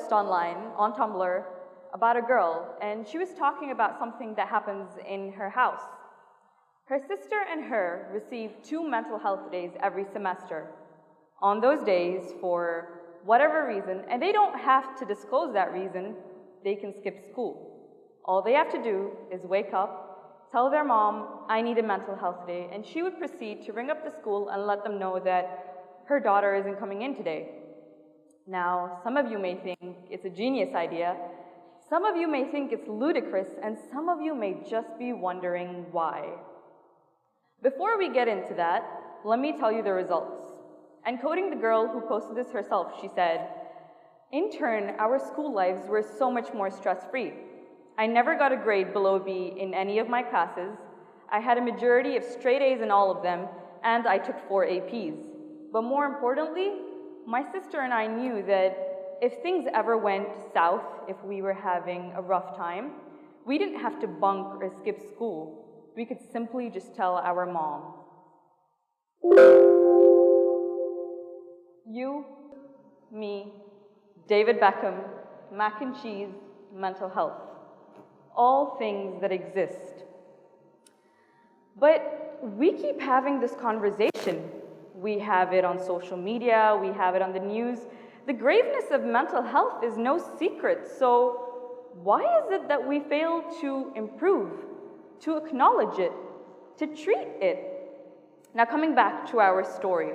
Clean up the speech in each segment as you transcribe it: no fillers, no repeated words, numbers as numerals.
post online, on Tumblr, about a girl, and she was talking about something that happens in her house. Her sister and her receive 2 mental health days every semester. On those days, for whatever reason, and they don't have to disclose that reason, they can skip school. All they have to do is wake up, tell their mom, I need a mental health day, and she would proceed to ring up the school and let them know that her daughter isn't coming in today. Now, some of you may think it's a genius idea, some of you may think it's ludicrous, and some of you may just be wondering why. Before we get into that, let me tell you the results. And quoting the girl who posted this herself, she said, "In turn, our school lives were so much more stress-free. I never got a grade below B in any of my classes. I had a majority of straight A's in all of them, and I took 4 APs. But more importantly, my sister and I knew that if things ever went south, if we were having a rough time, we didn't have to bunk or skip school. We could simply just tell our mom." You, me, David Beckham, mac and cheese, mental health. All things that exist. But we keep having this conversation. We have it on social media, we have it on the news. The graveness of mental health is no secret, so why is it that we fail to improve, to acknowledge it, to treat it? Now, coming back to our story,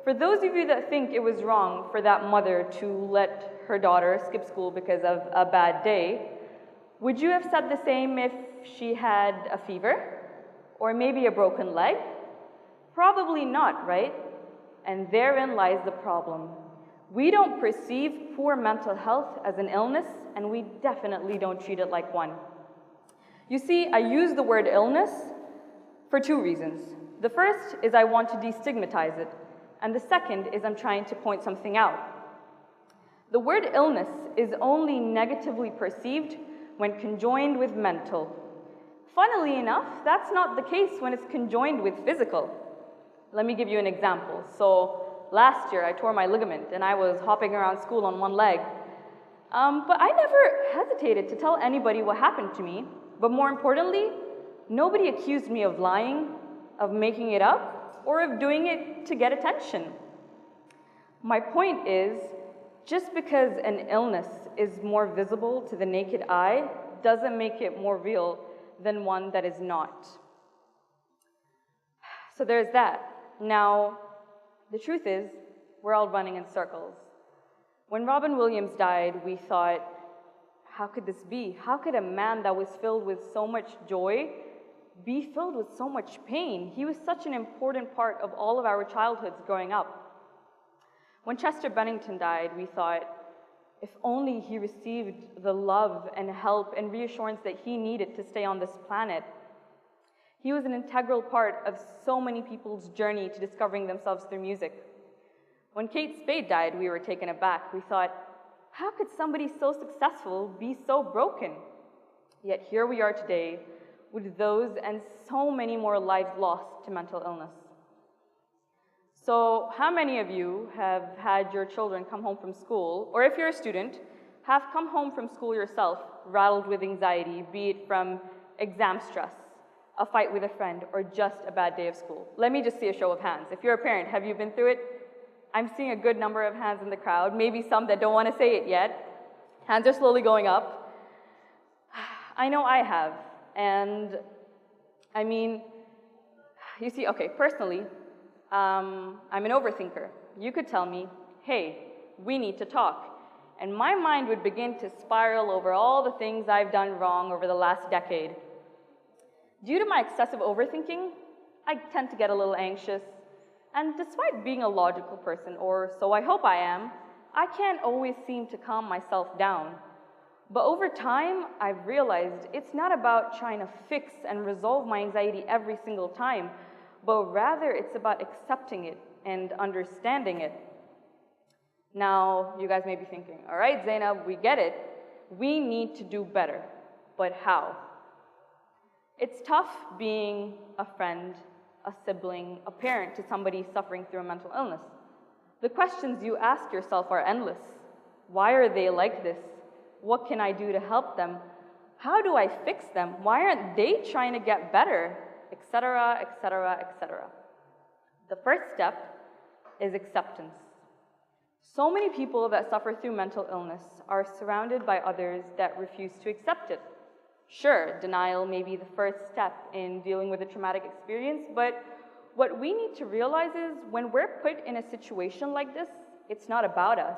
for those of you that think it was wrong for that mother to let her daughter skip school because of a bad day, would you have said the same if she had a fever? Or maybe a broken leg? Probably not, right? And therein lies the problem. We don't perceive poor mental health as an illness, and we definitely don't treat it like one. You see, I use the word illness for 2 reasons. The first is I want to destigmatize it, and the second is I'm trying to point something out. The word illness is only negatively perceived when conjoined with mental. Funnily enough, that's not the case when it's conjoined with physical. Let me give you an example. So last year I tore my ligament and I was hopping around school on one leg. But I never hesitated to tell anybody what happened to me. But more importantly, nobody accused me of lying, of making it up, or of doing it to get attention. My point is, just because an illness is more visible to the naked eye doesn't make it more real than one that is not. So there's that. Now, the truth is, we're all running in circles. When Robin Williams died, we thought, how could this be? How could a man that was filled with so much joy be filled with so much pain? He was such an important part of all of our childhoods growing up. When Chester Bennington died, we thought, if only he received the love and help and reassurance that he needed to stay on this planet. He was an integral part of so many people's journey to discovering themselves through music. When Kate Spade died, we were taken aback. We thought, how could somebody so successful be so broken? Yet here we are today with those and so many more lives lost to mental illness. So how many of you have had your children come home from school, or if you're a student, have come home from school yourself rattled with anxiety, be it from exam stress, a fight with a friend, or just a bad day of school? Let me just see a show of hands. If you're a parent, have you been through it? I'm seeing a good number of hands in the crowd, maybe some that don't want to say it yet. Hands are slowly going up. I know I have, and I mean, you see, okay, personally, I'm an overthinker. You could tell me, hey, we need to talk. And my mind would begin to spiral over all the things I've done wrong over the last decade. Due to my excessive overthinking, I tend to get a little anxious. And despite being a logical person, or so I hope I am, I can't always seem to calm myself down. But over time, I've realized it's not about trying to fix and resolve my anxiety every single time, but rather it's about accepting it and understanding it. Now, you guys may be thinking, all right, Zainab, we get it. We need to do better. But how? It's tough being a friend, a sibling, a parent to somebody suffering through a mental illness. The questions you ask yourself are endless. Why are they like this? What can I do to help them? How do I fix them? Why aren't they trying to get better? Etc., etc., etc. The first step is acceptance. So many people that suffer through mental illness are surrounded by others that refuse to accept it. Sure, denial may be the first step in dealing with a traumatic experience, but what we need to realize is when we're put in a situation like this, it's not about us.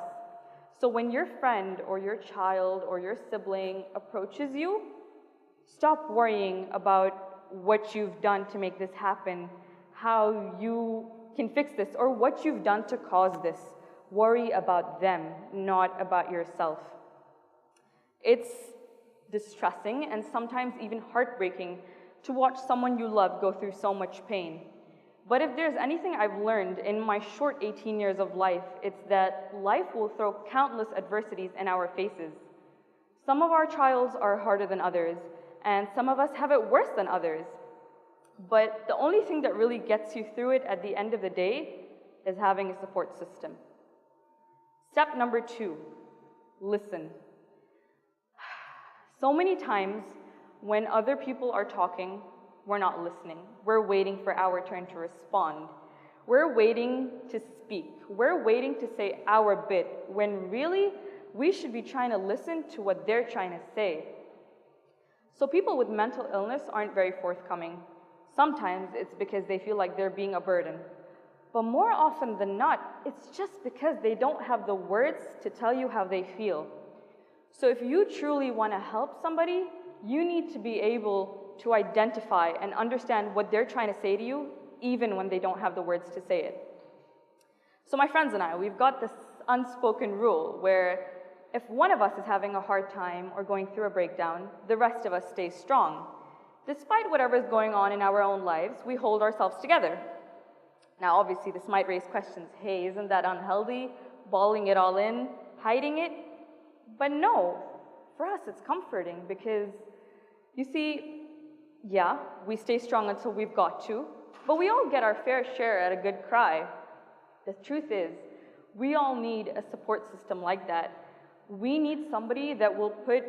So when your friend or your child or your sibling approaches you, stop worrying about what you've done to make this happen, how you can fix this, or what you've done to cause this. Worry about them, not about yourself. It's distressing and sometimes even heartbreaking to watch someone you love go through so much pain. But if there's anything I've learned in my short 18 years of life, it's that life will throw countless adversities in our faces. Some of our trials are harder than others, and some of us have it worse than others. But the only thing that really gets you through it at the end of the day is having a support system. Step number 2, listen. So many times when other people are talking, we're not listening. We're waiting for our turn to respond. We're waiting to speak. We're waiting to say our bit, when really we should be trying to listen to what they're trying to say. So people with mental illness aren't very forthcoming. Sometimes it's because they feel like they're being a burden. But more often than not, it's just because they don't have the words to tell you how they feel. So if you truly want to help somebody, you need to be able to identify and understand what they're trying to say to you, even when they don't have the words to say it. So my friends and I, we've got this unspoken rule where if one of us is having a hard time or going through a breakdown, the rest of us stay strong. Despite whatever's going on in our own lives, we hold ourselves together. Now, obviously, this might raise questions. Hey, isn't that unhealthy? Balling it all in, hiding it? But no, for us, it's comforting because, you see, yeah, we stay strong until we've got to, but we all get our fair share at a good cry. The truth is, we all need a support system like that. We need somebody that will put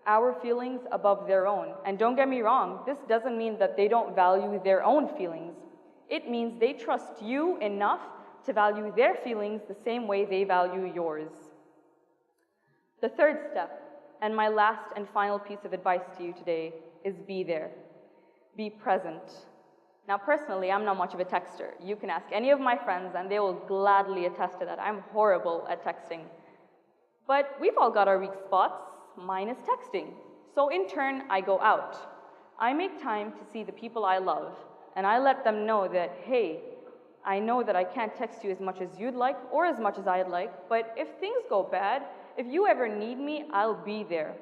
our feelings above their own. And don't get me wrong, this doesn't mean that they don't value their own feelings. It means they trust you enough to value their feelings the same way they value yours. The third step, and my last and final piece of advice to you today, is be there. Be present. Now, personally, I'm not much of a texter. You can ask any of my friends, and they will gladly attest to that. I'm horrible at texting. But we've all got our weak spots. Mine is texting. So in turn, I go out. I make time to see the people I love, and I let them know that, hey, I know that I can't text you as much as you'd like or as much as I'd like, but if things go bad, if you ever need me, I'll be there.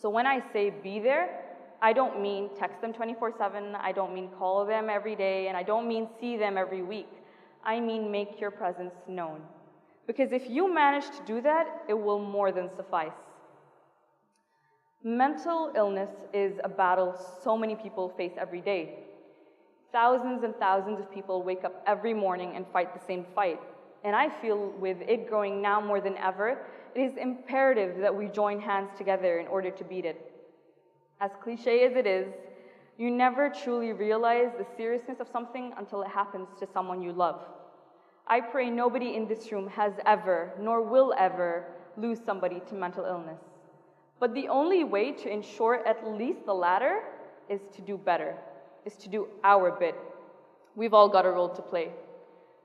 So when I say be there, I don't mean text them 24/7, I don't mean call them every day, and I don't mean see them every week. I mean make your presence known. Because if you manage to do that, it will more than suffice. Mental illness is a battle so many people face every day. Thousands and thousands of people wake up every morning and fight the same fight. And I feel with it growing now more than ever, it is imperative that we join hands together in order to beat it. As cliche as it is, you never truly realize the seriousness of something until it happens to someone you love. I pray nobody in this room has ever, nor will ever, lose somebody to mental illness. But the only way to ensure at least the latter is to do better, is to do our bit. We've all got a role to play.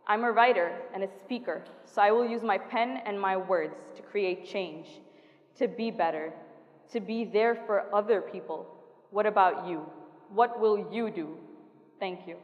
I'm a writer and a speaker, so I will use my pen and my words to create change, to be better, to be there for other people. What about you? What will you do? Thank you.